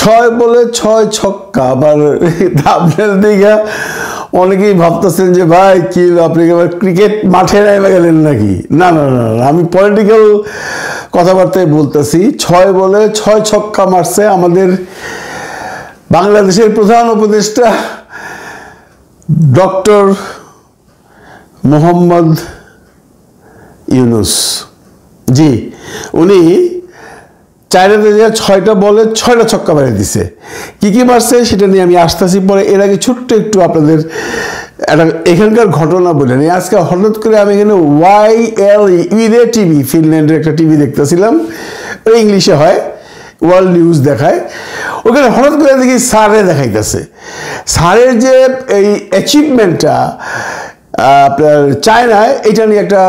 ছয় বলে ছয় ছক্কা। আবার আপনার দিকে অনেকেই ভাবতেছেন যে ভাই কি আপনি এবার ক্রিকেট মাঠে নেমে গেলেন নাকি। না না না, আমি পলিটিক্যাল কথাবার্তায় বলতেছি। ছয় বলে ছয় ছক্কা মারছে আমাদের বাংলাদেশের প্রধান উপদেষ্টা ডক্টর মোহাম্মদ ইউনূস। জি, উনি চায়নাতে যে 6টা বলে 6টা ছক্কা মেরে দিছে। কি কি মারছে সেটা নিয়ে আমি আসতেছি পরে। এর আগে ছোট্ট একটু আপনাদের একটা এখানকার ঘটনা বলে নিই। আজকে হঠাৎ করে আমি এখানে YLE টিভি, ফিনল্যান্ডের একটা টিভি দেখতেছিলাম, ইংলিশে হয়, ওয়ার্ল্ড নিউজ দেখায়। ওখানে হঠাৎ করে দেখি সারে দেখাইতেছে। সারের যে এই অ্যাচিভমেন্টটা আপনার চায়নায়, এটা নিয়ে একটা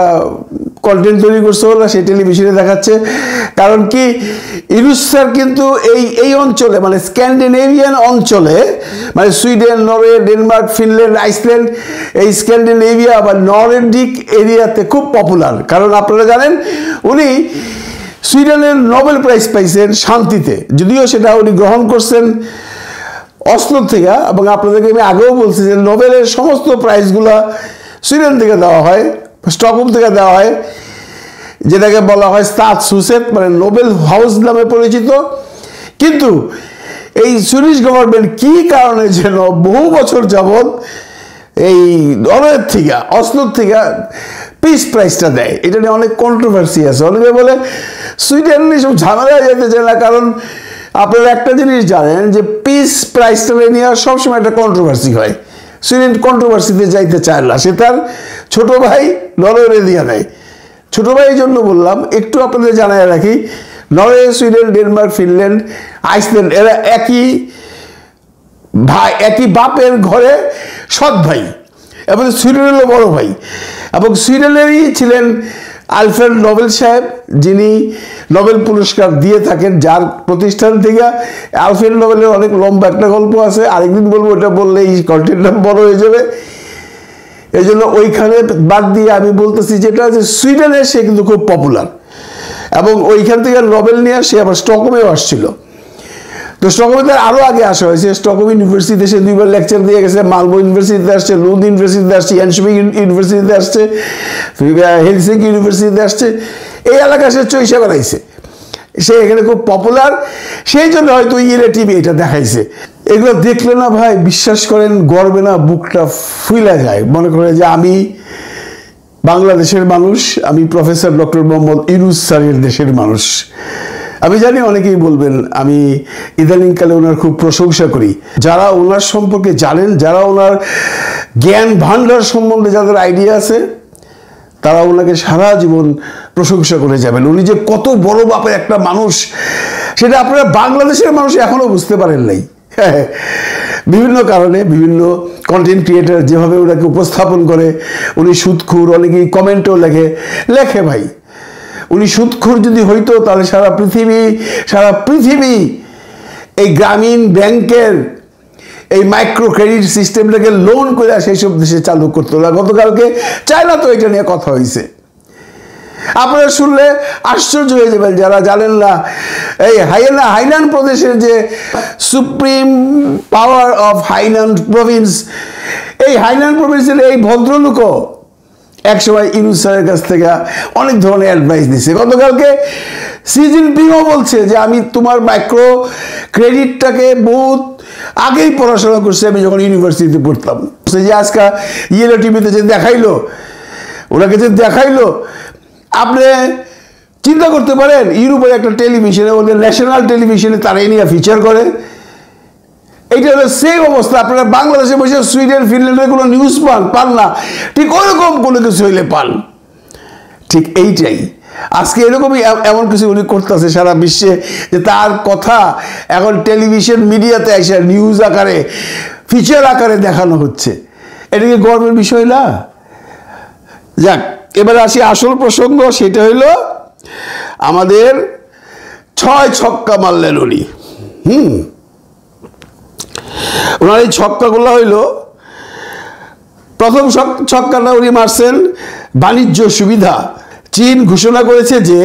কন্টেন্ট তৈরি করছে ওরা, সেই টেলিভিশনে দেখাচ্ছে। কারণ কি, ইউনূস স্যার কিন্তু এই অঞ্চলে মানে স্ক্যান্ডিনেভিয়ান অঞ্চলে, মানে Sweden, Norway, Denmark, Finland, Iceland, এই স্ক্যান্ডিনেভিয়া বা নর্ডিক এরিয়াতে খুব পপুলার। কারণ আপনারা জানেন উনি সুইডেনের নোবেল প্রাইজ পাইছেন শান্তিতে, যদিও সেটা উনি গ্রহণ করছেন অসলো থেকে। এবং আপনাদেরকে আমি আগেও বলছি যে নোবেলের সমস্ত প্রাইজগুলা সুইডেন থেকে দেওয়া হয়, স্টকহোম থেকে দেওয়া হয়, যেটাকে বলা হয় স্টাৎসহুসেট, মানে নোবেল হাউস নামে পরিচিত। কিন্তু এই সুইডিশ গভর্নমেন্ট কি কারণে যেন বহু বছর যাবৎ এই নরওয়ের থেকে, অসলোর থেকে পিস প্রাইজটা দেয়। এটা নিয়ে অনেক কন্ট্রোভার্সি আছে। অনেকে বলে সুইডেন সব ঝামেলা যেতে চায় না, কারণ আপনারা একটা জিনিস জানেন যে পিস প্রাইজটা নিয়ে সবসময় একটা কন্ট্রোভার্সি হয়। সুইডেন কন্ট্রোভার্সিতে যাইতে চায় না, সে তার ছোট ভাই নরওয়ে দিয়ে নেয়। ছোট ভাইয়ের জন্য বললাম, একটু আপনাদের জানায় রাখি, Norway, Sweden, Denmark, Finland, Iceland, এরা একই ভাই, একই বাপের ঘরে সৎ ভাই, এবং সুইডেনেরও বড় ভাই। এবং সুইডেনেরই ছিলেন আলফ্রেড নোবেল সাহেব, যিনি নোবেল পুরস্কার দিয়ে থাকেন, যার প্রতিষ্ঠান থেকে। আলফ্রেড নোবেলের অনেক লম্বা একটা গল্প আছে, আরেকদিন বলবো, ওটা বললে এই কন্টেন্টটা বড় হয়ে যাবে। এই জন্য ওইখানে বাদ দিয়ে আমি বলতেছি যেটা যে সুইডেনে সে কিন্তু খুব পপুলার, এবং ওইখান থেকে নোবেল নিয়ে সে আবার স্টকহোমেও আসছিল। তো স্টকহোমে তার আরও আগে আসা হয়েছে। স্টকহোম ইউনিভার্সিটিতে সে 2বার লেকচার দিয়ে গেছে, মালবো ইউনিভার্সিটিতে আসছে, লুন্ড ইউনিভার্সিটিতে আসছে, জেনশোভিক ইউনিভার্সিটিতে আসছে, হেলসিঙ্কি ইউনিভার্সিটিতে আসছে। এই এলাকা সে চইসা বেড়াইছে, সে এখানে খুব পপুলার। সেই জন্য হয়তো টিভি এটা দেখাইছে। এগুলো দেখলে না ভাই, বিশ্বাস করেন, গর্বে না বুকটা ফুইলা যায়। মনে করে যে আমি বাংলাদেশের মানুষ, আমি প্রফেসর ডক্টর মোহাম্মদ ইউনূস স্যারের দেশের মানুষ। আমি জানি অনেকেই বলবেন আমি ইদানিংকালে ওনার খুব প্রশংসা করি। যারা ওনার সম্পর্কে জানেন, যারা ওনার জ্ঞান ভাণ্ডার সম্বন্ধে যাদের আইডিয়া আছে, তারা ওনাকে সারা জীবন প্রশংসা করে যাবেন। উনি যে কত বড় বাপের একটা মানুষ, সেটা আপনারা বাংলাদেশের মানুষ এখনো বুঝতে পারেন নাই। বিভিন্ন কারণে বিভিন্ন কন্টেন্ট ক্রিয়েটার যেভাবে ওনাকে উপস্থাপন করে, উনি সুদখোর, অনেকেই কমেন্টও লেখে ভাই, উনি সুদখোর যদি হইতো তাহলে সারা পৃথিবী এই গ্রামীণ ব্যাংকের এই মাইক্রো ক্রেডিট সিস্টেমটাকে লোন করে সেই সব দেশে চালু করতো না। গতকালকে চায়না তো এটা নিয়ে কথা হয়েছে, আপনারা শুনলে আশ্চর্য হয়ে যাবেন যারা জানেন না। এই হাইনান প্রদেশের যে supreme power of Hainan Province, এই হাইনান প্রভিন্সের এই ভদ্রলোকও একসময় ইউনূস স্যারের কাছ থেকে অনেক ধরনের অ্যাডভাইস দিচ্ছে। গতকালকে শি জিনপিংও বলছে যে আমি তোমার মাইক্রো ক্রেডিটটাকে বহুত আগেই পড়াশোনা করছি, আমি যখন ইউনিভার্সিটিতে পড়তাম। যে আজকে টিভিতে যে দেখাইলো, ওনাকে যে দেখাইলো, আপনি চিন্তা করতে পারেন ইউরোপের একটা টেলিভিশনে, ওদের ন্যাশনাল টেলিভিশনে তারা এই নিয়ে ফিচার করে। এইটা হলো সেম অবস্থা। আপনারা বাংলাদেশে বসে সুইডেন, ফিনল্যান্ডের কোনো নিউজ পান না, ঠিক ওরকম কোনো কিছু হইলে পান। ঠিক এইটাই আজকে এরকমই এমন কিছু উনি করতেছে সারা বিশ্বে, যে তার কথা এখন টেলিভিশন মিডিয়াতে এসে নিউজ আকারে, ফিচার আকারে দেখানো হচ্ছে। এটা কি গর্বের বিষয় না? যাক, এবারে আসি আসল প্রসঙ্গ। সেটা হইল আমাদের 6 ছক্কা মারলেন উনি। ওনার এই ছক্কাগুলো হইল, প্রথম ছক্কাটা উনি মারছেন বাণিজ্য সুবিধা চীন ঘোষণা করেছে যে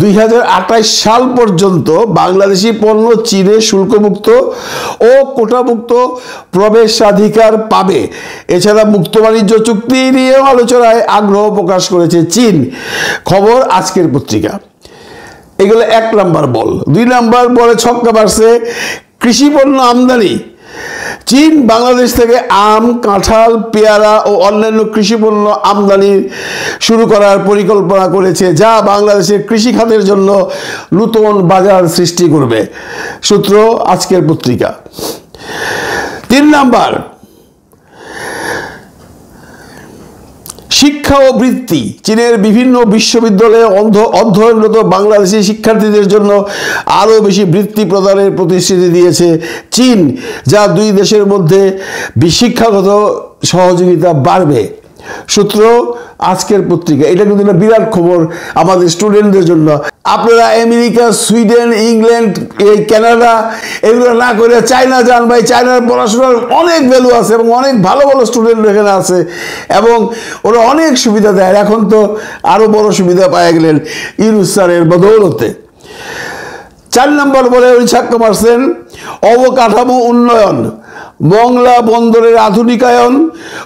2028 সাল পর্যন্ত বাংলাদেশি পণ্য চীনে শুল্কমুক্ত ও কোটামুক্ত প্রবেশাধিকার পাবে। এছাড়া মুক্ত বাণিজ্য চুক্তি নিয়ে আলোচনায় আগ্রহ প্রকাশ করেছে চীন। খবর আজকের পত্রিকা। এগুলো 1 নম্বর বল। 2 নম্বর বলে ছক্কা মারছে কৃষি পণ্য আমদানি। চীন বাংলাদেশ থেকে আম, কাঁঠাল, পেয়ারা ও অন্যান্য কৃষি পণ্য আমদানি শুরু করার পরিকল্পনা করেছে, যা বাংলাদেশের কৃষি খাতের জন্য নতুন বাজার সৃষ্টি করবে। সূত্র আজকের পত্রিকা। 3 নম্বর, শিক্ষা ও বৃত্তি। চীনের বিভিন্ন বিশ্ববিদ্যালয়ে অধ্যয়নরত বাংলাদেশি শিক্ষার্থীদের জন্য আরও বেশি বৃত্তি প্রদানের প্রতিশ্রুতি দিয়েছে চীন, যা 2 দেশের মধ্যে শিক্ষাগত সহযোগিতা বাড়বে। সূত্র আজকের পত্রিকা। এটা কিন্তু একটা বিরাট খবর আমাদের স্টুডেন্টদের জন্য। আপনারা আমেরিকা, সুইডেন, ইংল্যান্ড, এই কানাডা এগুলো না করে চায়না যান ভাই। চায়নার পড়াশোনার অনেক ভ্যালু আছে এবং অনেক ভালো ভালো স্টুডেন্ট এখানে আছে এবং ওরা অনেক সুবিধা দেয়। এখন তো আরও বড় সুবিধা পাওয়া গেলেন ইউনুস স্যারের বদৌলতে। 4 নম্বর বলে উনি ছাক্কা মারছেন অবকাঠামো উন্নয়ন, মংলা বন্দরের আধুনিকায়ন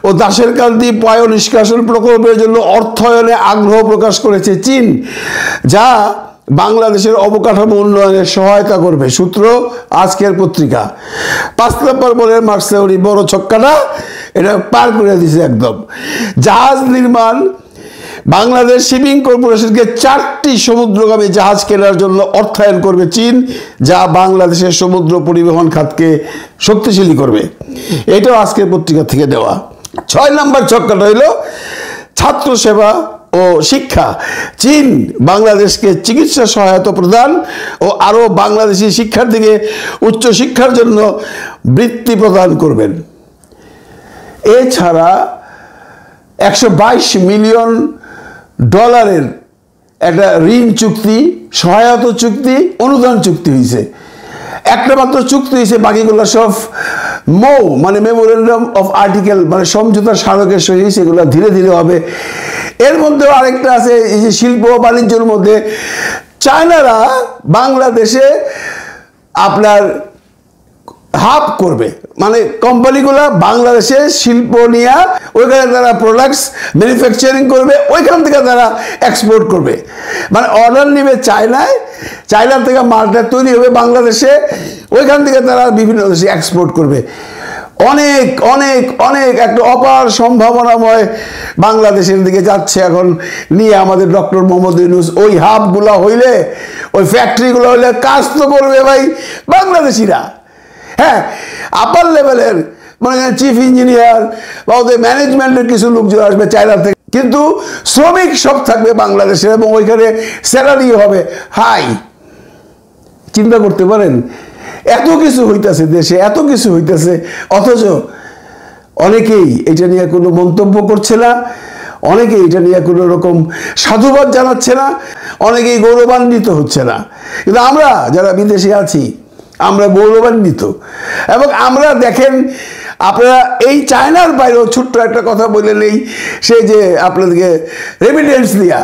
ও দাসেরকান্দি পয় নিষ্কাশন প্রকল্পের জন্য অর্থায়নে আগ্রহ প্রকাশ করেছে চীন, যা বাংলাদেশের অবকাঠামো উন্নয়নে সহায়তা করবে। সূত্র আজকের পত্রিকা। 5 নম্বর বলে মারছে উনি বড় ছক্কাটা, এটা পার করে দিছে একদম। জাহাজ নির্মাণ। বাংলাদেশ শিপিং কর্পোরেশনকে 4টি সমুদ্রগামী জাহাজ কেনার জন্য অর্থায়ন করবে চীন, যা বাংলাদেশের সমুদ্র পরিবহন খাতকে শক্তিশালী করবে। এটাও আজকের পত্রিকা থেকে দেওয়া। 6 নম্বর ছক্কাটা হইল ছাত্র সেবা ও শিক্ষা। চীন বাংলাদেশকে চিকিৎসা সহায়তা প্রদান ও আরও বাংলাদেশি শিক্ষার্থীকে উচ্চশিক্ষার জন্য বৃত্তি প্রদান করবেন। এছাড়া $122 মিলিয়ন একটা ঋণ চুক্তি, সহায়তা চুক্তি, অনুদান চুক্তি হয়েছে। একটা মাত্র চুক্তি হয়েছে, বাকিগুলো সব মানে মেমোরেন্ডাম অফ আর্টিকেল, মানে সমঝোতা স্মারকের সহিত, সেগুলো ধীরে ধীরে হবে। এর মধ্যেও আরেকটা আছে, এই যে শিল্প বাণিজ্যের মধ্যে চায়নারা বাংলাদেশে আপনার হাব করবে, মানে কোম্পানিগুলো বাংলাদেশে শিল্প নিয়ে ওইখানে তারা প্রোডাক্টস ম্যানুফ্যাকচারিং করবে, ওইখান থেকে তারা এক্সপোর্ট করবে। মানে অর্ডার নেবে চায়নায়, চায়নার থেকে মালটা তৈরি হবে বাংলাদেশে, ওইখান থেকে তারা বিভিন্ন দেশে এক্সপোর্ট করবে। অনেক অনেক অনেক একটা অপার সম্ভাবনাময় বাংলাদেশের দিকে যাচ্ছে এখন নিয়ে আমাদের ডক্টর মোহাম্মদ ইউনূস। ওই হাবগুলো হইলে, ওই ফ্যাক্টরিগুলো হইলে কাজ তো করবে ভাই বাংলাদেশিরা। হ্যাঁ, আপার লেভেলের মানে চিফ ইঞ্জিনিয়ার বা ওদের ম্যানেজমেন্টের কিছু লোকজন আসবে চায়না থেকে, কিন্তু শ্রমিক সব থাকবে বাংলাদেশে এবং ওইখানে স্যালারি হবে হাই। চিন্তা করতে পারেন, এত কিছু হইতেছে দেশে, এত কিছু হইতেছে, অথচ অনেকেই এটা নিয়ে কোনো মন্তব্য করছে না, অনেকেই এটা নিয়ে কোনো রকম সাধুবাদ জানাচ্ছে না, অনেকেই গৌরবান্বিত হচ্ছে না। কিন্তু আমরা যারা বিদেশে আছি আমরা গৌরবান্বিত। এবং আমরা দেখেন, আপনারা এই চায়নার বাইরেও ছোট্ট একটা কথা বলে নেই, সেই যে আপনাদেরকে রেমিটেন্স দিয়া,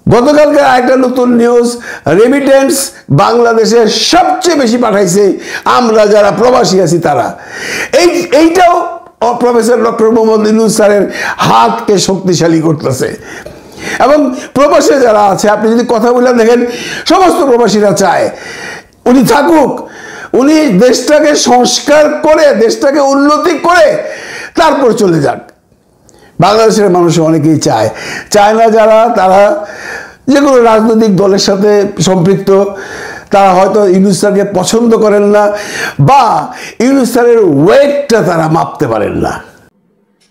গতকালকে একটা নতুন নিউজ, রেমিটেন্স বাংলাদেশে সবচেয়ে বেশি পাঠাইছে আমরা যারা প্রবাসী আছি তারা। এইটাও প্রফেসর ডক্টর মোহাম্মদ ইউনূস স্যারের হাতকে শক্তিশালী করতেছে। এবং প্রবাসে যারা আছে, আপনি যদি কথা বলে দেখেন, সমস্ত প্রবাসীরা চায় উনি থাকুক, উনি দেশটাকে সংস্কার করে, দেশটাকে উন্নতি করে তারপর চলে যাক। বাংলাদেশের মানুষ অনেকেই চায়। চায়না যারা, তারা যে কোনো রাজনৈতিক দলের সাথে সম্পৃক্ত, তারা হয়তো ইউনূস স্যারকে পছন্দ করেন না বা ইউনূস স্যারের ওয়েটটা তারা মাপতে পারেন না।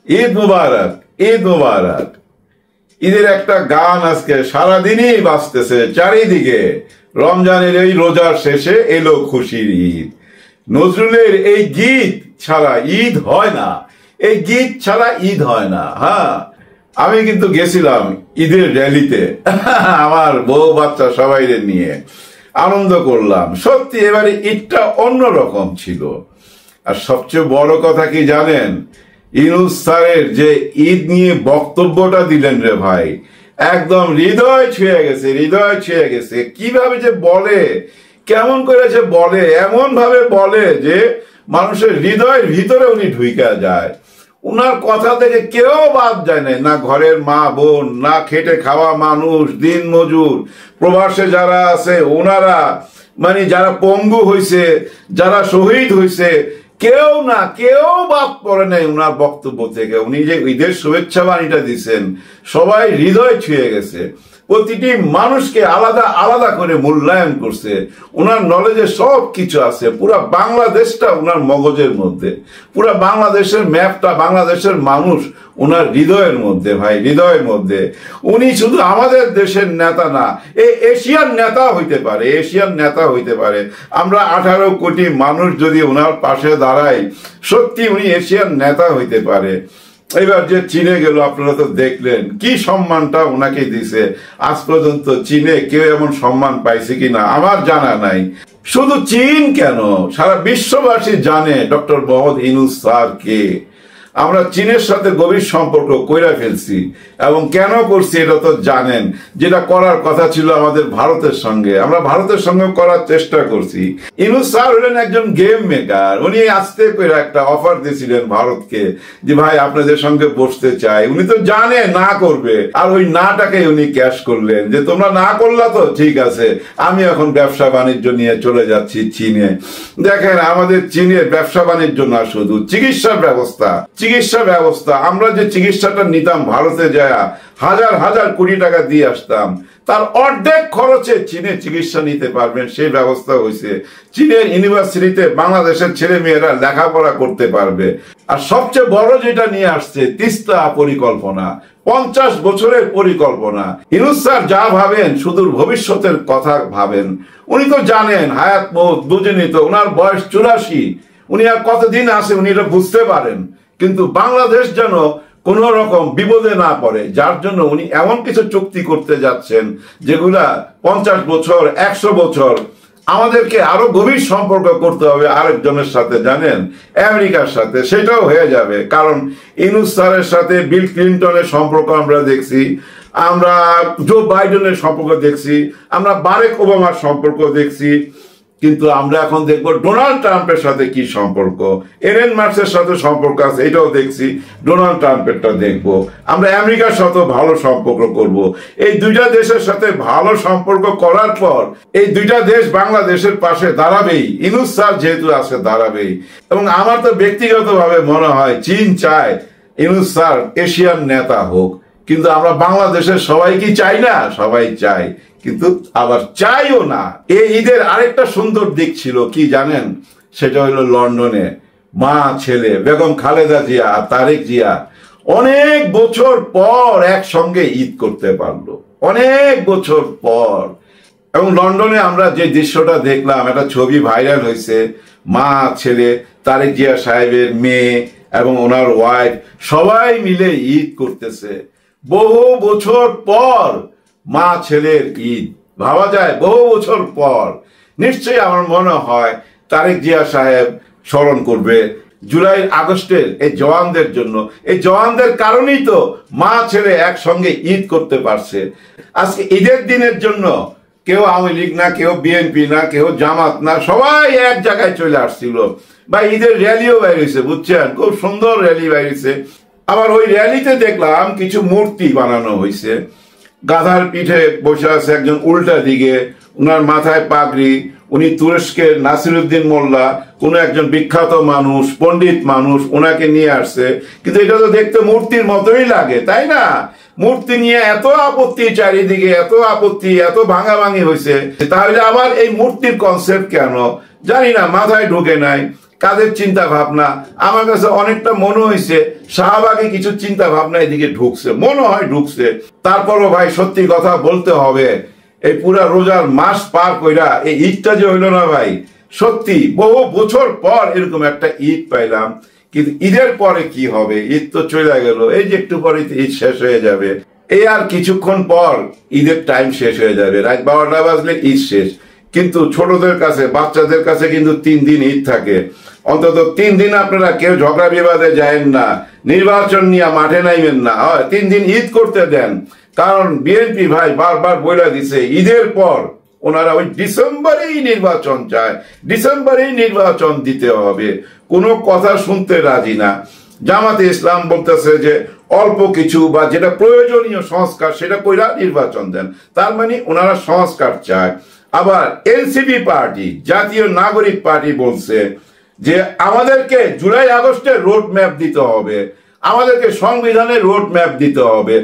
ঈদ মুবারক, ঈদ মুবারক। ঈদের একটা গান আজকে সারাদিনই বাজতেছে চারিদিকে। রমজানের এই রোজার শেষে এলো খুশির ঈদ। নজরুলের এই গীত ছাড়া ঈদ হয় না, এই গীত ছাড়া ঈদ হয় না। হ্যাঁ, আমি কিন্তু গেছিলাম ঈদের র্যালিতে আমার বউ বাচ্চা সবাইদের নিয়ে, আনন্দ করলাম। সত্যি এবারে ঈদটা অন্যরকম ছিল। আর সবচেয়ে বড় কথা কি জানেন, ইউনূস স্যারের যে ঈদ নিয়ে বক্তব্যটা দিলেন রে ভাই, একদম হৃদয় ছুঁয়ে গেছে, হৃদয় ছুঁয়ে গেছে। কিভাবে যে বলে, কেমন করে যে বলে, এমন ভাবে বলে যে মানুষের হৃদয়ের ভিতরে উনি ঢুইকা যায়। উনার কথা থেকে কেউ বাদ যায় না, না ঘরের মা বোন, না খেটে খাওয়া মানুষ, দিন মজুর, প্রবাসে যারা আছে ওনারা, মানে যারা পঙ্গু হইছে, যারা শহীদ হইছে, কেউ না কেউ বাদ পড়ে নাই উনার বক্তব্য থেকে। উনি যে ঈদের শুভেচ্ছা বাণীটা দিচ্ছেন, সবাই হৃদয় ছুঁয়ে গেছে। প্রতিটি মানুষকে আলাদা আলাদা করে মূল্যায়ন করছে। ওনার নলেজে সব কিছু আছে, পুরা বাংলাদেশটা ওনার মগজের মধ্যে, পুরা বাংলাদেশের ম্যাপটা, বাংলাদেশের মানুষ ওনার হৃদয়ের মধ্যে, ভাই হৃদয়ের মধ্যে। উনি শুধু আমাদের দেশের নেতা না, এশিয়ার নেতা হইতে পারে, এশিয়ার নেতা হইতে পারে। আমরা 18 কোটি মানুষ যদি ওনার পাশে দাঁড়াই, সত্যি উনি এশিয়ার নেতা হইতে পারে। এবার যে চীনে গেল, আপনারা তো দেখলেন কি সম্মানটা ওনাকে দিছে। আজ পর্যন্ত চীনে কেউ এমন সম্মান পাইছে কিনা আমার জানা নাই। শুধু চীন কেন, সারা বিশ্ববাসী জানে ডক্টর মোহাম্মদ ইউনূস স্যার কে। আমরা চীনের সাথে গভীর সম্পর্ক কইরা ফেলছি, এবং কেন করছি এটা তো জানেন। যেটা করার কথা ছিল আমাদের ভারতের সঙ্গে, আমরা ভারতের সঙ্গে করার চেষ্টা করছি। ইউনূস স্যার হলেন একজন গেম মেকার। উনি আস্তে করে একটা অফার দিয়েছিলেন ভারতকে যে ভাই আপনাদের সঙ্গে বসতে চাই। উনি তো জানে না করবে, আর ওই নাটাকে উনি ক্যাশ করলেন যে তোমরা না করলা তো ঠিক আছে, আমি এখন ব্যবসা বাণিজ্য নিয়ে চলে যাচ্ছি চীনে। দেখেন আমাদের চীনের ব্যবসা বাণিজ্য না, শুধু চিকিৎসার ব্যবস্থা, চিকিৎসা ব্যবস্থা। আমরা যে চিকিৎসাটা নিতাম ভারতে যায় হাজার হাজার কোটি টাকা দিয়ে আসতাম, তার অর্ধেক খরচে চীনে চিকিৎসা নিতে পারবেন সেই ব্যবস্থা হয়েছে। চীনের ইউনিভার্সিটিতে বাংলাদেশের ছেলে মেয়েরা লেখাপড়া করতে পারবে। আর সবচেয়ে বড় যেটা নিয়ে আসছে, তিস্তা পরিকল্পনা, 50 বছরের পরিকল্পনা। ইউনূস স্যার যা ভাবেন সুদূর ভবিষ্যতের কথা ভাবেন। উনি তো জানেন হায়াত মৌত বুঝেনি তো, ওনার বয়স 84, উনি আর কতদিন আছে উনি এটা বুঝতে পারেন। কিন্তু বাংলাদেশ যেন কোন রকম বিপদে না পড়ে, যার জন্য উনি এমন কিছু চুক্তি করতে যাচ্ছেন যেগুলা 50 বছর 100 বছর। আমাদেরকে আরো গভীর সম্পর্ক করতে হবে আরেকজনের সাথে, জানেন, আমেরিকার সাথে। সেটাও হয়ে যাবে, কারণ ইউনূস স্যারের সাথে বিল ক্লিনটনের সম্পর্ক আমরা দেখছি, আমরা জো বাইডেনের সম্পর্ক দেখছি, আমরা বারাক ওবামার সম্পর্ক দেখছি। কিন্তু আমরা এখন দেখব ডোনাল্ড ট্রাম্পের সাথে কি সম্পর্ক, এলেন মাস্কের সাথে সম্পর্ক আছে, এটাও দেখছি। ডোনাল্ড ট্রাম্পেরটা দেখব। আমরা আমেরিকার সাথে ভালো সম্পর্ক করব। এই দুইটা দেশের সাথে ভালো সম্পর্ক করার পর এই দুইটা দেশ বাংলাদেশের পাশে দাঁড়াবেই। ইউনূস স্যার যেহেতু আছে দাঁড়াবেই। এবং আমার তো ব্যক্তিগতভাবে মনে হয় চীন চায় ইউনূস স্যার এশিয়ান নেতা হোক, কিন্তু আমরা বাংলাদেশের সবাই কি চাই না? সবাই চাই, কিন্তু আবার চাইও না। এই ঈদের আরেকটা সুন্দর দিক ছিল কি জানেন? সেটা হলো লন্ডনে মা ছেলে বেগম খালেদা জিয়া আর তারেক জিয়া অনেক বছর পর একসঙ্গে ঈদ করতে পারলো, অনেক বছর পর। এবং লন্ডনে আমরা যে দৃশ্যটা দেখলাম, একটা ছবি ভাইরাল হয়েছে, মা ছেলে, তারেক জিয়া সাহেবের মেয়ে এবং ওনার ওয়াইফ সবাই মিলে ঈদ করতেছে। বহু বছর পর মা ছেলের ঈদ, ভাবা যায় বহু বছর পর। নিশ্চয়ই আমার মনে হয় তারেক জিয়া সাহেব স্মরণ করবে জুলাই আগস্টের এই জওয়ানদের জন্য। এই জওয়ানদের কারণেই তো মা ছেলে একসঙ্গে ঈদ করতে পারছে। আজকে ঈদের দিনের জন্য কেউ আওয়ামী লীগ না, কেউ বিএনপি না, কেউ জামাত না, সবাই এক জায়গায় চলে আসছিল। বা ঈদের র্যালিও বাইরেছে, বুঝছেন, খুব সুন্দর র্যালি বাইরেছে। আবার ওই র্যালিতে দেখলাম কিছু মূর্তি বানানো হয়েছে। গাধার পিঠে বসে আছে একজন উল্টা দিকে, উনার মাথায় পাগড়ি। উনি তুরস্কের নাসিরুদ্দিন মোল্লা, কোন একজন বিখ্যাত মানুষ, পণ্ডিত মানুষ, ওনাকে নিয়ে আসছে। কিন্তু এটা তো দেখতে মূর্তির মতোই লাগে, তাই না? মূর্তি নিয়ে এত আপত্তি, চারিদিকে এত আপত্তি, এত ভাঙাভাঙি হয়েছে। তাহলে আবার এই মূর্তির কনসেপ্ট কেন জানি না, মাথায় ঢোকে নাই। কাদের চিন্তা ভাবনা? আমার কাছে অনেকটা মনে হয়েছে শাহবাগে কিছু চিন্তা ভাবনা এদিকে ঢুকছে, মনে হয় ঢুকছে। তারপরও ভাই সত্যি কথা বলতে হবে, এই পুরা রোজার মাস পার কইরা এই ঈদটা যে হইল না ভাই, সত্যি বহু বছর পর এরকম একটা ঈদ পাইলাম। কিন্তু ঈদের পরে কি হবে? ঈদ তো চলে গেল, এই যে একটু পরে ঈদ শেষ হয়ে যাবে। এই আর কিছুক্ষণ পর ঈদের টাইম শেষ হয়ে যাবে, রাত 12টা বাজলে ঈদ শেষ। কিন্তু ছোটদের কাছে, বাচ্চাদের কাছে কিন্তু 3 দিন ঈদ থাকে। অন্তত 3 দিন আপনারা কেউ ঝগড়া বিবাদে যায়েন না, নির্বাচন নিয়ে মাঠে নাইবেন না, 3 দিন ঈদ করতে দেন। কারণ বিএনপি ভাই বারবার বলে দিছে ঈদের পর ওনারা ওই ডিসেম্বরেই নির্বাচন চায়, ডিসেম্বরেই নির্বাচন দিতে হবে, কোনো কথা শুনতে রাজি না। জামাতে ইসলাম বলতেছে যে অল্প কিছু বা যেটা প্রয়োজনীয় সংস্কার সেটা কইরা নির্বাচন দেন, তার মানে ওনারা সংস্কার চায়। আবার এনসিপি পার্টি, জাতীয় নাগরিক পার্টি বলছে যে আমাদেরকে জুলাই আগস্টের রোড ম্যাপ দিতে হবে, আমাদেরকে সংবিধানের রোড ম্যাপ দিতে হবে,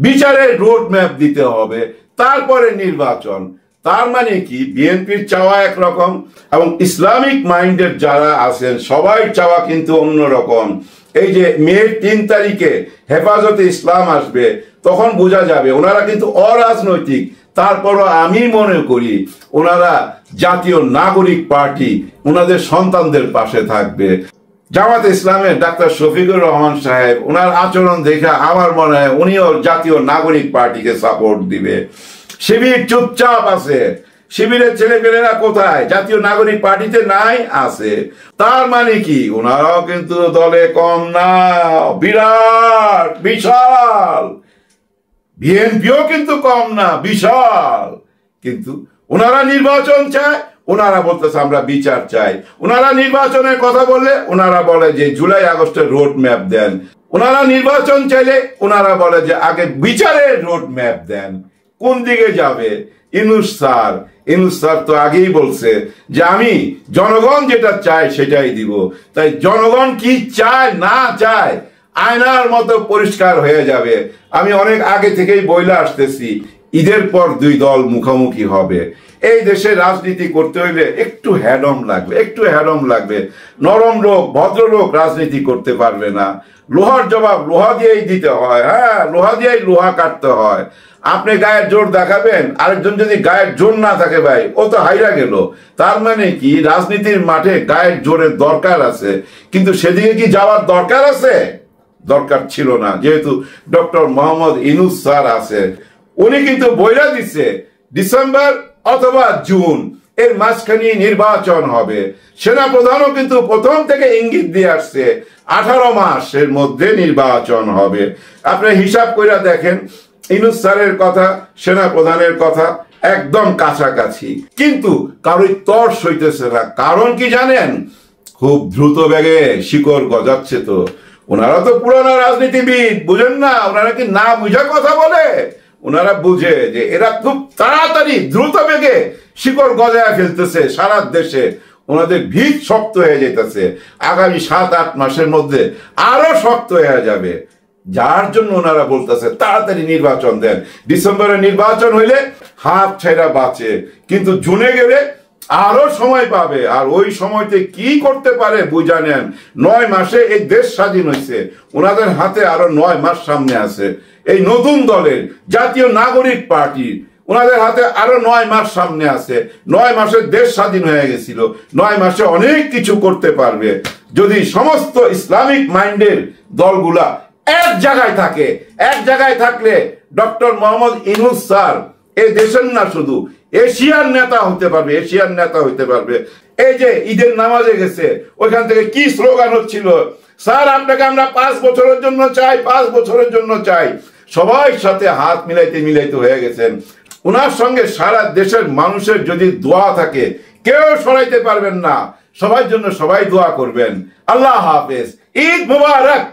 বিচারের রোড ম্যাপ দিতে হবে, তারপরে নির্বাচন। তার মানে কি বিএনপির চাওয়া একরকম এবং ইসলামিক মাইন্ডের যারা আছেন সবাই চাওয়া কিন্তু অন্যরকম। এই যে মের 3 তারিখে হেফাজতে ইসলাম আসবে, তখন বোঝা যাবে ওনারা কিন্তু অরাজনৈতিক, তারপরও আমি মনে করি ওনারা জাতীয় নাগরিক পার্টি ওনাদের সন্তানদের পাশে থাকবে। জামাতে ইসলামের ডাক্তার শফিকুর রহমান সাহেব, ওনার আচরণ দেখে আমার মনে হয় উনিও জাতীয় নাগরিক পার্টিকে সাপোর্ট দিবে। শিবির চুপচাপ আছে, শিবিরের ছেলেপেলেরা কোথায়? জাতীয় নাগরিক পার্টিতে নাই, আছে। তার মানে কি ওনারাও কিন্তু দলে কম না, বিরাট বিশাল। বিএনপিও কিন্তু কম না, বিশাল। কিন্তু ওনারা নির্বাচন চায়, ওনারা বলতেছে আমরা বিচার চাই। ওনারা নির্বাচনের কথা বললে ওনারা বলে যে জুলাই আগস্টের রোড ম্যাপ দেন। ওনারা নির্বাচন চাইলে ওনারা বলে যে আগে বিচারের রোড ম্যাপ দেন। কোন দিকে যাবে? ইউনূস স্যার তো আগেই বলছে যে আমি জনগণ যেটা চায় সেটাই দিব। তাই জনগণ কি চায় না চায় আয়নার মতো পরিষ্কার হয়ে যাবে। আমি অনেক আগে থেকেই বইলা আসতেছি, ঈদের পর 2 দল মুখোমুখি হবে। এই দেশে রাজনীতি করতে হইলে একটু হ্যাডম লাগবে, একটু হ্যাডম লাগবে। নরম লোক, ভদ্রলোক রাজনীতি করতে পারবে না। লোহার জবাব লোহা দিয়েই দিতে হয়। হ্যাঁ, লোহা দিয়েই লোহা কাটতে হয়। আপনি গায়ের জোর দেখাবেন, আরেকজন যদি গায়ের জোর না থাকে ভাই ও তো হাইরা গেল। তার মানে কি রাজনীতির মাঠে গায়ের জোরের দরকার আছে, কিন্তু সেদিকে কি যাওয়ার দরকার আছে? দরকার ছিল না, যেহেতু ডক্টর মোহাম্মদ ইউনূস স্যার আছে। উনি কিন্তু বইলা দিচ্ছে ডিসেম্বর অথবা জুন এর মাঝখানে নির্বাচন হবে। সেনাপ্রধানও কিন্তু প্রথম থেকে ইঙ্গিত দিয়ে আসছে 18 মাসের মধ্যে নির্বাচন হবে। আপনি হিসাব করে দেখেন, ইউনূস স্যারের কথা, সেনাপ্রধানের কথা একদম কাছাকাছি, কিন্তু কারোই তর সইতেছে না। কারণ কি জানেন? খুব দ্রুত বেগে শিকড় গজাচ্ছে। তো ওনারা তো পুরানো রাজনীতিবিদ, বুঝেন না? ওনারা কি না বুঝা কথা বলে? ওনারা বুঝে যে এরা খুব তাড়াতাড়ি দ্রুত বেগে শিকড় গজায় ফেলতেছে সারা দেশে। ওনাদের ভিত শক্ত হয়ে যেতেছে, আগামী 7-8 মাসের মধ্যে আরো শক্ত হয়ে যাবে। যার জন্য ওনারা বলতেছে তাড়াতাড়ি নির্বাচন দেন। ডিসেম্বরে নির্বাচন হইলে হাত ছেড়া বাঁচে, কিন্তু জুনে গেলে আরো সময় পাবে। আর ওই সময়তে কি করতে পারে বুঝা নেন। 9 মাসে এই দেশ স্বাধীন হয়েছে, ওনাদের হাতে আরো 9 মাস সামনে আছে। এই নতুন দলের জাতীয় নাগরিক পার্টি, ওনাদের হাতে আরো 9 মাস সামনে আছে। 9 মাসে দেশ স্বাধীন হয়ে গেছিল, 9 মাসে অনেক কিছু করতে পারবে যদি সমস্ত ইসলামিক মাইন্ডের দলগুলা এক জায়গায় থাকে। এক জায়গায় থাকলে ডক্টর মোহাম্মদ ইউনূস স্যার এই দেশের না শুধু এশিয়ার নেতা হতে পারবে, এশিয়ার নেতা হতে পারবে। এই যে ঈদের নামাজে গেছে, ওইখান থেকে কি স্লোগান হচ্ছিল? স্যার আপনাকে আমরা 5 বছরের জন্য চাই, 5 বছরের জন্য চাই। সবাই সাথে হাত মিলাইতে মিলাইতে হয়ে গেছেন। ওনার সঙ্গে সারা দেশের মানুষের যদি দোয়া থাকে কেউ সরাইতে পারবেন না। সবার জন্য সবাই দোয়া করবেন। আল্লাহ হাফেজ, ঈদ মুবারক।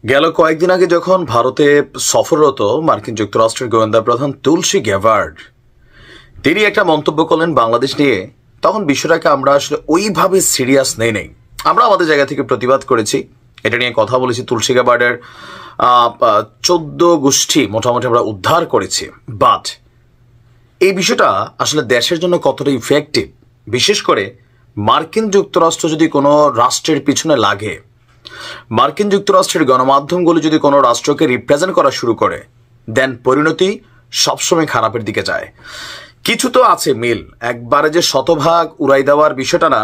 গেল কয়েকদিন আগে যখন ভারতে সফররত মার্কিন যুক্তরাষ্ট্রের গোয়েন্দা প্রধান তুলসী গ্যাবার্ড তিনি একটা মন্তব্য করলেন বাংলাদেশ নিয়ে, তখন বিষয়টাকে আমরা আসলে ওইভাবে সিরিয়াস নেই। আমরা আমাদের জায়গা থেকে প্রতিবাদ করেছি, এটা নিয়ে কথা বলেছি। তুলসী গ্যাবার্ডের 14 গোষ্ঠী মোটামুটি আমরা উদ্ধার করেছি। বাট এই বিষয়টা আসলে দেশের জন্য কতটা ইফেক্টিভ, বিশেষ করে মার্কিন যুক্তরাষ্ট্র যদি কোনো রাষ্ট্রের পিছনে লাগে, মার্কিন যুক্তরাষ্ট্রের গণমাধ্যমগুলো যদি কোনো রাষ্ট্রকে রিপ্রেজেন্ট করা শুরু করে, দেন পরিণতি সবসময় খারাপের দিকে যায়। কিছু তো আছে মিল, একবারে যে শতভাগ উড়াই দেওয়ার বিষয়টা না।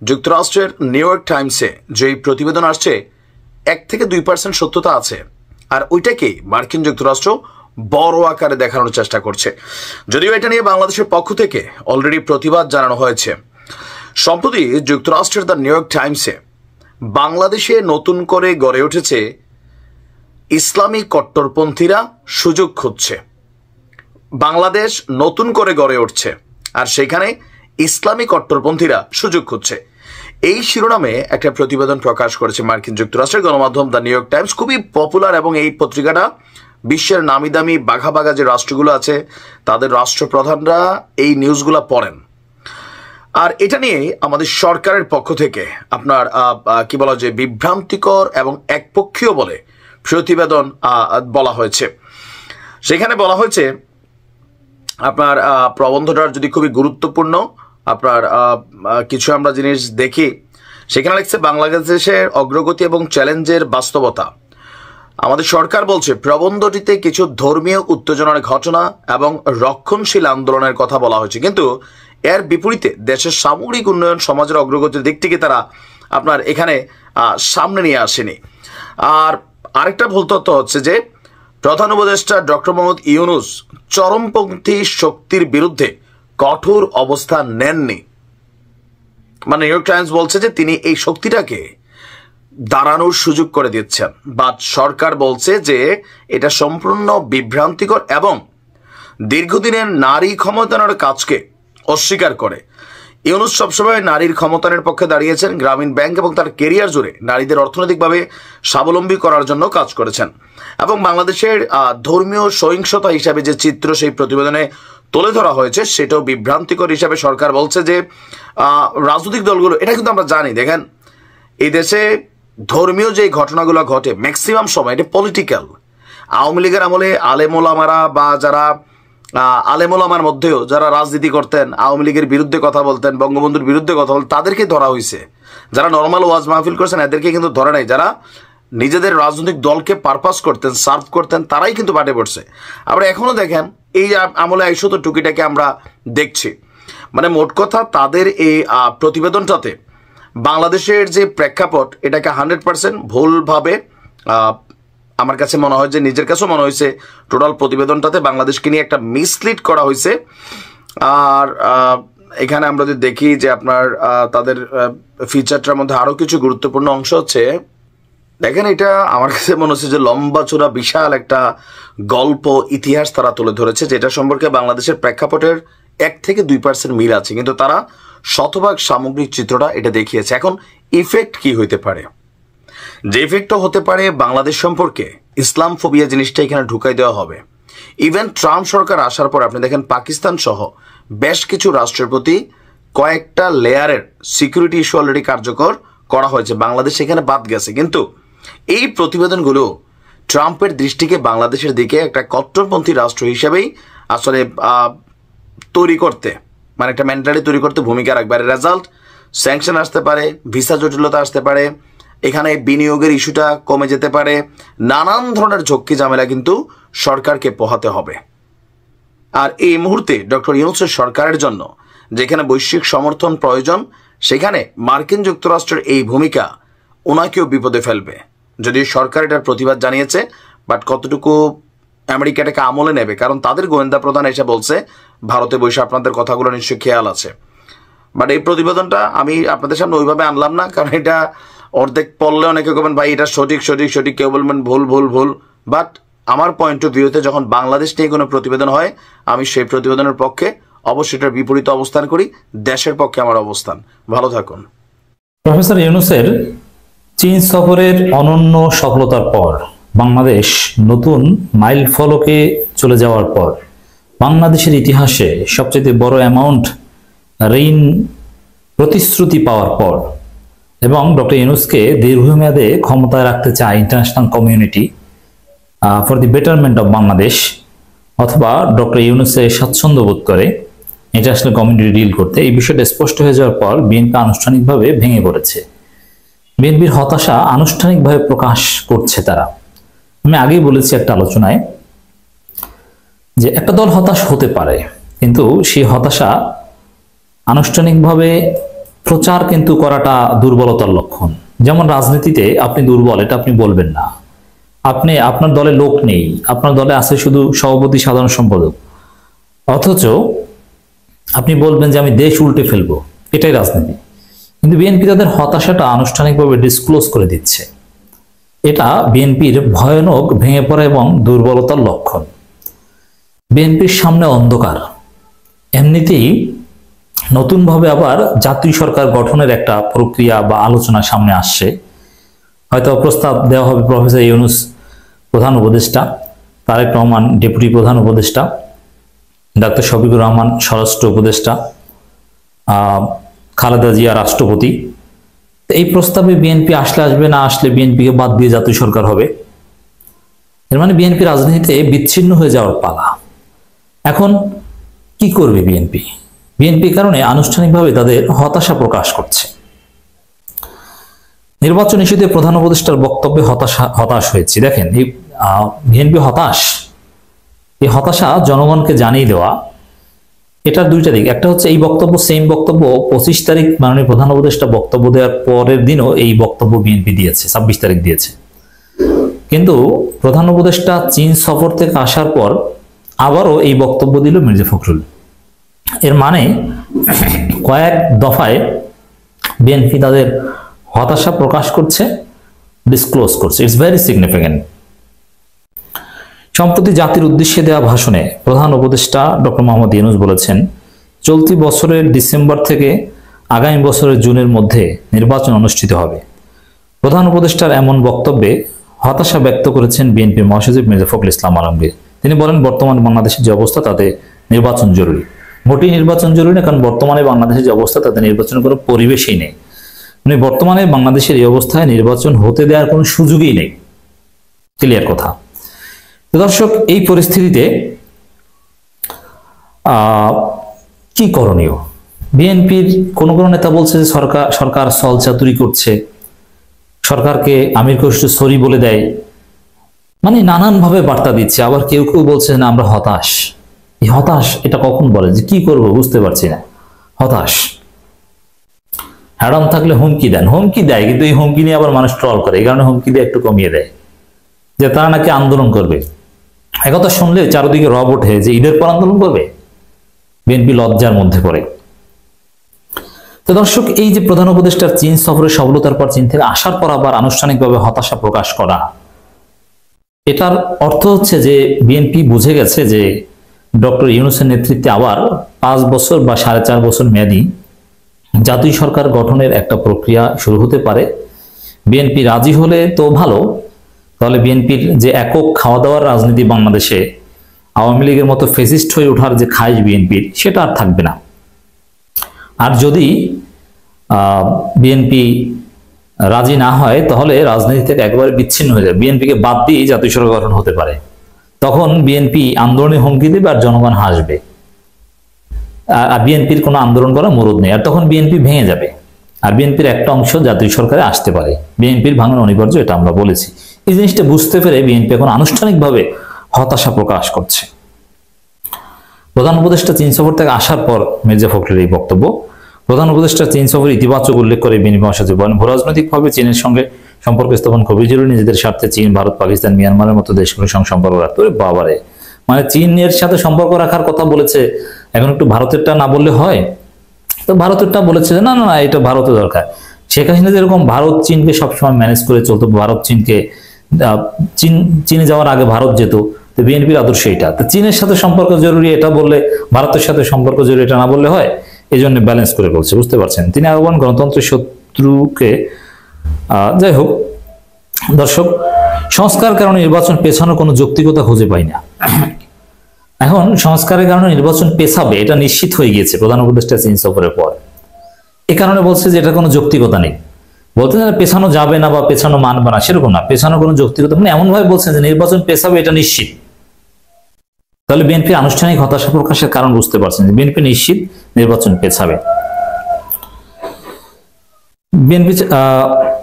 যুক্তরাষ্ট্রের নিউ ইয়র্ক টাইমসে যে প্রতিবেদন আসছে 1 থেকে 2% সত্যতা আছে, আর ওইটাকে মার্কিন যুক্তরাষ্ট্র বড় আকারে দেখানোর চেষ্টা করছে। যদিও এটা নিয়ে বাংলাদেশের পক্ষ থেকে অলরেডি প্রতিবাদ জানানো হয়েছে। সম্প্রতি যুক্তরাষ্ট্রের দ্য নিউ ইয়র্ক টাইমসে বাংলাদেশে নতুন করে গড়ে উঠেছে ইসলামী কট্টরপন্থীরা সুযোগ খুঁজছে। বাংলাদেশ নতুন করে গড়ে উঠছে আর সেখানে ইসলামী কট্টরপন্থীরা সুযোগ খুঁজছে, এই শিরোনামে একটা প্রতিবেদন প্রকাশ করেছে মার্কিন যুক্তরাষ্ট্রের গণমাধ্যম দ্য নিউ ইয়র্ক টাইমস। খুবই পপুলার এবং এই পত্রিকাটা বিশ্বের নামি দামি বাঘা বাঘা যে রাষ্ট্রগুলো আছে তাদের রাষ্ট্রপ্রধানরা এই নিউজগুলো পড়েন। আর এটা নিয়ে আমাদের সরকারের পক্ষ থেকে আপনার কি বলা যায় বিভ্রান্তিকর এবং একপক্ষীয় বলে প্রতিবেদন বলা হয়েছে। সেখানে বলা হয়েছে আপনার প্রবন্ধটার যদি খুবই গুরুত্বপূর্ণ আপনার কিছু আমরা জিনিস দেখি, সেখানে লিখছে বাংলাদেশের অগ্রগতি এবং চ্যালেঞ্জের বাস্তবতা। আমাদের সরকার বলছে প্রবন্ধটিতে কিছু ধর্মীয় উত্তেজনার ঘটনা এবং রক্ষণশীল আন্দোলনের কথা বলা হয়েছে, কিন্তু এর বিপরীতে দেশের সামগ্রিক উন্নয়ন সমাজের অগ্রগতির দিকটিকে তারা আপনার এখানে সামনে নিয়ে আসেনি। আর আরেকটা ভুল তথ্য হচ্ছে যে প্রধান উপদেষ্টা ডক্টর মোহাম্মদ ইউনূস চরমপন্থী শক্তির বিরুদ্ধে কঠোর অবস্থান নেননি। মানে নিউ ইয়র্ক টাইমস বলছে যে তিনি এই শক্তিটাকে দাঁড়ানোর সুযোগ করে দিচ্ছেন, বাট সরকার বলছে যে এটা সম্পূর্ণ বিভ্রান্তিকর এবং দীর্ঘদিনের নারী ক্ষমতায়নের কাজকে অস্বীকার করে। ইউনূস সবসময় নারীর ক্ষমতায়নের পক্ষে দাঁড়িয়েছেন। গ্রামীণ ব্যাংক এবং তার কেরিয়ার জুড়ে নারীদের অর্থনৈতিকভাবে স্বাবলম্বী করার জন্য কাজ করেছেন এবং বাংলাদেশের ধর্মীয় সহিংসতা হিসাবে যে চিত্র সেই প্রতিবেদনে তুলে ধরা হয়েছে সেটাও বিভ্রান্তিকর হিসাবে সরকার বলছে যে রাজনৈতিক দলগুলো, এটা কিন্তু আমরা জানি, দেখেন এই দেশে ধর্মীয় যে ঘটনাগুলো ঘটে ম্যাক্সিমাম সময় এটা পলিটিক্যাল। আওয়ামী লীগের আমলে আলেমোলামারা বা যারা আলেমোলামার মধ্যেও যারা রাজনীতি করতেন, আওয়ামী লীগের বিরুদ্ধে কথা বলতেন, বঙ্গবন্ধুর বিরুদ্ধে কথা বলতেন, তাদেরকে ধরা হয়েছে। যারা নর্মাল ওয়াজ মাহফিল করছেন এদেরকে কিন্তু ধরে নাই। যারা নিজেদের রাজনৈতিক দলকে পারপাস করতেন, সার্ভ করতেন, তারাই কিন্তু পাটে পড়ছে। আবার এখনো দেখেন এই আমলে আইসো তো টুকিটাকে আমরা দেখছি। মানে মোট কথা তাদের এই প্রতিবেদনটাতে বাংলাদেশের যে প্রেক্ষাপট এটাকে 100% ভুলভাবে আমার কাছে মনে হয় যে নিজের কাছেও মনে হয়েছে টোটাল প্রতিবেদনটাতে বাংলাদেশকে নিয়ে একটা মিসলিড করা হয়েছে। আর এখানে আমরা যদি দেখি যে আপনার তাদের ফিচারটার মধ্যে আরো কিছু গুরুত্বপূর্ণ অংশ হচ্ছে, দেখেন এটা আমার কাছে মনে হচ্ছে যে লম্বা চূড়া বিশাল একটা গল্প ইতিহাস তারা তুলে ধরেছে, যেটা সম্পর্কে বাংলাদেশের প্রেক্ষাপটের 1 থেকে 2% মিল আছে, কিন্তু তারা শতভাগ সামগ্রিক চিত্রটা এটা দেখিয়েছে। এখন ইফেক্ট কি হইতে পারে? যে ইফেক্টটা হতে পারে বাংলাদেশ সম্পর্কে ইসলাম ফোবিয়া জিনিসটা এখানে ঢুকাই দেওয়া হবে। ইভেন ট্রাম্প সরকার আসার পর আপনি দেখেন পাকিস্তান সহ বেশ কিছু রাষ্ট্রের প্রতি কয়েকটা লেয়ারের সিকিউরিটি ইস্যু অলরেডি কার্যকর করা হয়েছে, বাংলাদেশ সেখানে বাদ গেছে। কিন্তু এই প্রতিবেদনগুলো ট্রাম্পের দৃষ্টিকে বাংলাদেশের দিকে একটা কট্টরপন্থী রাষ্ট্র হিসেবেই আসলে তৈরি করতে, মানে একটা মেন্টালিটি তৈরি করতে ভূমিকা রাখবে। আর রেজাল্ট স্যাংশন আসতে পারে, ভিসা জটিলতা আসতে পারে, এখানে বিনিয়োগের ইস্যুটা কমে যেতে পারে, নানান ধরনের ঝক্কি ঝামেলা কিন্তু সরকারকে পোহাতে হবে। আর এই মুহূর্তে ডক্টর ইউনূসের সরকারের জন্য যেখানে বৈশ্বিক সমর্থন প্রয়োজন, সেখানে মার্কিন যুক্তরাষ্ট্রের এই ভূমিকা ওনাকেও বিপদে ফেলবে। যদিও সরকার এটার প্রতিবাদ জানিয়েছে, বাট কতটুকু আমেরিকা এটাকে আমলে নেবে, কারণ তাদের গোয়েন্দা প্রধান এসে বলছে ভারতে বসে আপনাদের কথাগুলো নিশ্চয়ই খেয়াল আছে। বাট এই প্রতিবেদনটা আমি আপনাদের সামনে ওইভাবে আনলাম না, কারণ এটা অর্ধেক পড়লে অনেকে বলবেন ভাই এটা সঠিক সঠিক সঠিক, কেউ বলবেন ভুল ভুল ভুল। বাট আমার পয়েন্ট অফ ভিউতে যখন বাংলাদেশ নিয়ে কোনো প্রতিবেদন হয়, আমি সেই প্রতিবেদনের পক্ষে অবশ্যই এটার বিপরীত অবস্থান করি, দেশের পক্ষে আমার অবস্থান। ভালো থাকুন। প্রফেসর ইউনূসের চীন সফরের অনন্য সফলতার পর বাংলাদেশ নতুন মাইল ফলকে চলে যাওয়ার পর বাংলাদেশের ইতিহাসে সবচেয়ে বড় অ্যামাউন্ট ঋণ প্রতিশ্রুতি পাওয়ার পর এবং ডক্টর ইউনূসকে দীর্ঘমেয়াদে ক্ষমতায় রাখতে চায় international community for the betterment of Bangladesh, অথবা ডক্টর ইউনূসে স্বাচ্ছন্দ্য বোধ করে ইন্টারন্যাশনাল কমিউনিটি ডিল করতে, এই বিষয়টা স্পষ্ট হয়ে যাওয়ার পর বিএনপি আনুষ্ঠানিকভাবে ভেঙে পড়েছে। বিএনপির হতাশা আনুষ্ঠানিকভাবে প্রকাশ করছে তারা। আমি আগেই বলেছি একটা আলোচনায় যে একটা দল হতাশ হতে পারে, কিন্তু সেই হতাশা আনুষ্ঠানিকভাবে প্রচার কিন্তু করাটা দুর্বলতার লক্ষণ। যেমন রাজনীতিতে আপনি দুর্বল এটা আপনি বলবেন না, আপনার দলে লোক নেই, আপনার দলে আছে শুধু সভাপতি সাধারণ সম্পাদক, অথচ আপনি বলবেন যে আমি দেশ উল্টে ফেলবো, এটাই রাজনীতি। কিন্তু বিএনপি তাদের হতাশাটা আনুষ্ঠানিকভাবে ডিসক্লোজ করে দিচ্ছে। এটা বিএনপির ভয়ানক ভেঙে পড়া এবং দুর্বলতার লক্ষণ। বিএনপির সামনে অন্ধকার। এমনিতেই নতুনভাবে আবার জাতীয় সরকার গঠনের একটা প্রক্রিয়া বা আলোচনা সামনে আসছে। হয়তো প্রস্তাব দেওয়া হবে প্রফেসর ইউনূস প্রধান উপদেষ্টা, তারেক রহমান ডেপুটি প্রধান উপদেষ্টা, ডাক্তার শফিকুর রহমান স্বরাষ্ট্র উপদেষ্টা, খালেদা জিয়া রাষ্ট্রপতি। এই প্রস্তাবে বিএনপি আসলে আসবে, না আসলে বিএনপিকে বাদ দিয়ে জাতীয় সরকার হবে। এর মানে বিএনপি রাজনীতিতে বিচ্ছিন্ন হয়ে যাওয়ার পালা। এখন কি করবে বিএনপি? বিএনপি কারণে আনুষ্ঠানিকভাবে তাদের হতাশা প্রকাশ করছে। নির্বাচন ইস্যুতে প্রধান উপদেষ্টার বক্তব্যে হতাশ হয়েছি। দেখেন, এই বিএনপি হতাশ। এই হতাশা জনগণকে জানিয়ে দেওয়া, এটার দুইটা দিক। একটা হচ্ছে এই বক্তব্য, সেম বক্তব্য 25 তারিখ মাননীয় প্রধান উপদেষ্টা বক্তব্য দেওয়ার পরের দিনও এই বক্তব্য বিএনপি দিয়েছে, 26 তারিখ দিয়েছে। কিন্তু প্রধান উপদেষ্টা চীন সফর থেকে আসার পর আবারও এই বক্তব্য দিল মির্জা ফখরুল। এর মানে কয়েক দফায় বিএনপি তাদের হতাশা প্রকাশ করছে, ডিসক্লোজ করছে। It's very significant. সম্প্রতি জাতির উদ্দেশ্যে দেওয়া ভাষণে প্রধান উপদেষ্টা ডক্টর মোহাম্মদ ইউনূস বলেছেন, চলতি বছরের ডিসেম্বর থেকে আগামী বছরের জুনের মধ্যে নির্বাচন অনুষ্ঠিত হবে। প্রধান উপদেষ্টার এমন বক্তব্যে হতাশা ব্যক্ত করেছেন বিএনপির মহাসচিব মির্জা ফখরুল ইসলাম আলমগীর। তিনি বলেন, বর্তমান বাংলাদেশের যে অবস্থা তাতে নির্বাচন জরুরি। মোটেই নির্বাচন জরুরি না, কারণ বর্তমানে বাংলাদেশের যে অবস্থা তাতে নির্বাচনের কোনো পরিবেশই নেই। মানে বর্তমানে বাংলাদেশের এই অবস্থায় নির্বাচন হতে দেওয়ার কোনো সুযোগই নেই। ক্লিয়ার কথা। দর্শক, এই পরিস্থিতিতে কি করণীয়? বিএনপির কোনো নেতা বলছে যে সরকার ছলচাতুরি করছে, সরকারকে আমির খসরু সরি বলে দেয়, মানে নানানভাবে বার্তা দিচ্ছে। আবার কেউ কেউ বলছে না আমরা হতাশ। এই হতাশ এটা কখন বলে, যে কি করব বুঝতে পারছি না, হতাশ। হ্যাডম থাকলে হুমকি দেন, হুমকি দেয়, কিন্তু এই হুমকি নিয়ে আবার মানুষ ট্রল করে। এই কারণে হুমকি দিয়ে একটু কমিয়ে দেয়, যে তারা নাকি আন্দোলন করবে। একথা শুনলে চারদিকে রব ওঠে যে ঈদের পর আন্দোলন করবে। বিএনপি লজ্জার মধ্যে পড়ে। তো দর্শক, এই যে প্রধান উপদেষ্টার চীন সফরের সফলতার পর চীন থেকে আসার পর আবার আনুষ্ঠানিকভাবে হতাশা প্রকাশ করা, এটার অর্থ হচ্ছে যে বিএনপি বুঝে গেছে যে ডক্টর ইউনূসের নেতৃত্বে আবার 5 বছর বা 4.5 বছর মেয়াদী জাতীয় সরকার গঠনের একটা প্রক্রিয়া শুরু হতে পারে। বিএনপি রাজি হলে তো ভালো, তাহলে বিএনপির যে একক খাওয়া দাওয়ার রাজনীতি বাংলাদেশে আওয়ামী লীগের মতো ফেসিস্ট হয়ে ওঠার যে খাইশ বিএনপির, সেটা আর থাকবে না। আর যদি বিএনপি রাজি না হয়, তাহলে রাজনীতি থেকে একবারে বিচ্ছিন্ন হয়ে যাবে। বিএনপিকে বাদ দিয়ে জাতীয় সরকার গঠন হতে পারে। তখন বিএনপি আন্দোলনে হুমকি দেবে আর জনগণ হাসবে, আর বিএনপির কোনো আন্দোলন করা মরদ নেই। আর তখন বিএনপি ভেঙে যাবে, আর বিএনপির একটা অংশ জাতীয় সরকারে আসতে পারে। বিএনপির ভাঙন অনিবার্য, এটা আমরা বলেছি। এই জিনিসটা বুঝতে পেরে বিএনপি এখন আনুষ্ঠানিকভাবে হতাশা প্রকাশ করছে। প্রধান উপদেষ্টা চীন সফর থেকে আসার পর মির্জা ফখরুলের এই বক্তব্য। প্রধান উপদেষ্টা চীন সফরের ইতিবাচক উল্লেখ করে বিএনপি মহাসচিব বলেন, ভূরাজনৈতিকভাবে চীনের সঙ্গে সম্পর্ক স্থাপন খুবই জরুরি। নিজেদের স্বার্থে চীন, ভারত, পাকিস্তান, মিয়ানমারের মতো দেশগুলোর সঙ্গে সম্পর্ক রাখতে হবে। বাবারে, মানে চীনের সাথে সম্পর্ক রাখার কথা বলেছে, এখন একটু ভারতেরটা না বললে হয়? তো ভারতেরটা বলেছে যে না না না, এটা ভারতের দরকার। শেখ হাসিনা যেরকম ভারত চীনকে সবসময় ম্যানেজ করে চলতো, ভারত চীনকে চীনে যাওয়ার আগে ভারত যেত, তো বিএনপির আদর্শ এটা। তো চীনের সাথে সম্পর্ক জরুরি এটা বললে ভারতের সাথে সম্পর্ক জরুরি এটা না বললে হয়? এই জন্য ব্যালেন্স করে বলছে, বুঝতে পারছেন? তিনি আরো বলেন, গণতন্ত্রের শত্রুকে যাই হোক। দর্শক, সংস্কার কারণে নির্বাচন পেছানোর কোনো যৌক্তিকতা খুঁজে পাই না। এখন সংস্কারের কারণে নির্বাচন পেছাবে এটা নিশ্চিত হয়ে গিয়েছে প্রধান উপদেষ্টা চীন সফরের পর। এ কারণে বলছে যে এটা কোনো যৌক্তিকতা নেই। বলতে পেছানো যাবে না বা পেছানো মানবে না, সেরকম না। পেছানো কোনো যৌক্তিকতা মানে এমন ভাবে বলছেন যে নির্বাচন পেছাবে এটা নিশ্চিত। তাহলে বিএনপি আনুষ্ঠানিক হতাশা প্রকাশের কারণ বুঝতে পারছেন যে বিএনপি নিশ্চিত নির্বাচন পেছাবে। বিএনপি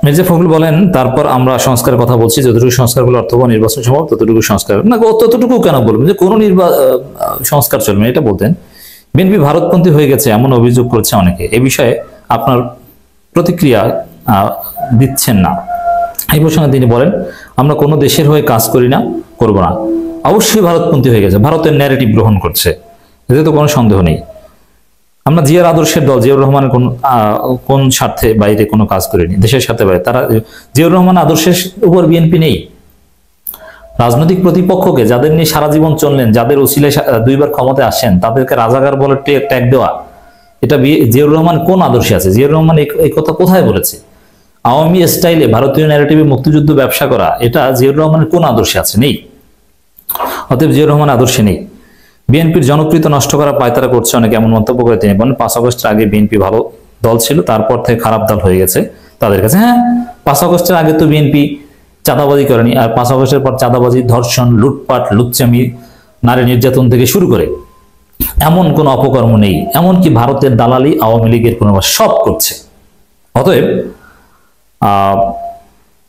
মির্জা ফখরুল বলেন, তারপর আমরা সংস্কারের কথা বলছি, যতটুকু সংস্কারগুলো অর্থবহ নির্বাচন সম্ভব ততটুকু সংস্কার না, ততটুকু কেন বলবেন যে কোনো সংস্কার চলবে, এটা বলতেন। বিএনপি ভারতপন্থী হয়ে গেছে এমন অভিযোগ করছে অনেকে। এ বিষয়ে আপনার প্রতিক্রিয়া দিচ্ছেন না। এই প্রসঙ্গে তিনি বলেন, আমরা কোনো দেশের হয়ে কাজ করি না, করব না। অবশ্যই ভারতপন্থী হয়ে গেছে, ভারতের ন্যারেটিভ গ্রহণ করছে, এতে তো কোনো সন্দেহ নেই। আমরা জিয়ার আদর্শের দল, জিয়াউর রহমানের কোন স্বার্থে বাইরে কোনো কাজ করিনি, দেশের স্বার্থে বাইরে। তারা জিয়াউর রহমান আদর্শের উপর বিএনপি নেই। রাজনৈতিক প্রতিপক্ষকে যাদের নিয়ে সারা জীবন চললেন, যাদের উসিলে 2বার ক্ষমতায় আসেন, তাদেরকে রাজাকার বলে ট্যাগ দেওয়া, এটা জিয়াউর রহমান কোন আদর্শে আছে? জিয়াউর রহমান এই কথা কোথায় বলেছে? আওয়ামী স্টাইলে ভারতীয় ন্যারেটিভে মুক্তিযুদ্ধ ব্যবসা করা, এটা জিয়াউর রহমানের কোন আদর্শে আছে? নেই। অতএব জিয়াউর রহমান আদর্শে নেই। বিএনপির জনপ্রিয়তা নষ্ট করা পায়তারা করছে অনেকে, এমন মন্তব্য করে তিনি বলেন, 5 আগস্টের আগে বিএনপি ভালো দল ছিল, তারপর থেকে খারাপ দল হয়ে গেছে তাদের কাছে। হ্যাঁ, 5 আগস্টের আগে তো বিএনপি চাঁদাবাজি করেনি, আর 5 আগস্টের পর চাঁদাবাজি, ধর্ষণ, লুটপাট, লুচ্চামি, নারী নির্যাতন থেকে শুরু করে এমন কোনো অপকর্ম নেই। এমনকি ভারতের দালালি আওয়ামী লীগের কোনো সব করছে। অতএব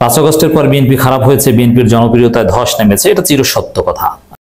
5 আগস্টের পর বিএনপি খারাপ হয়েছে, বিএনপির জনপ্রিয়তায় ধস নেমেছে, এটা চিরসত্য কথা।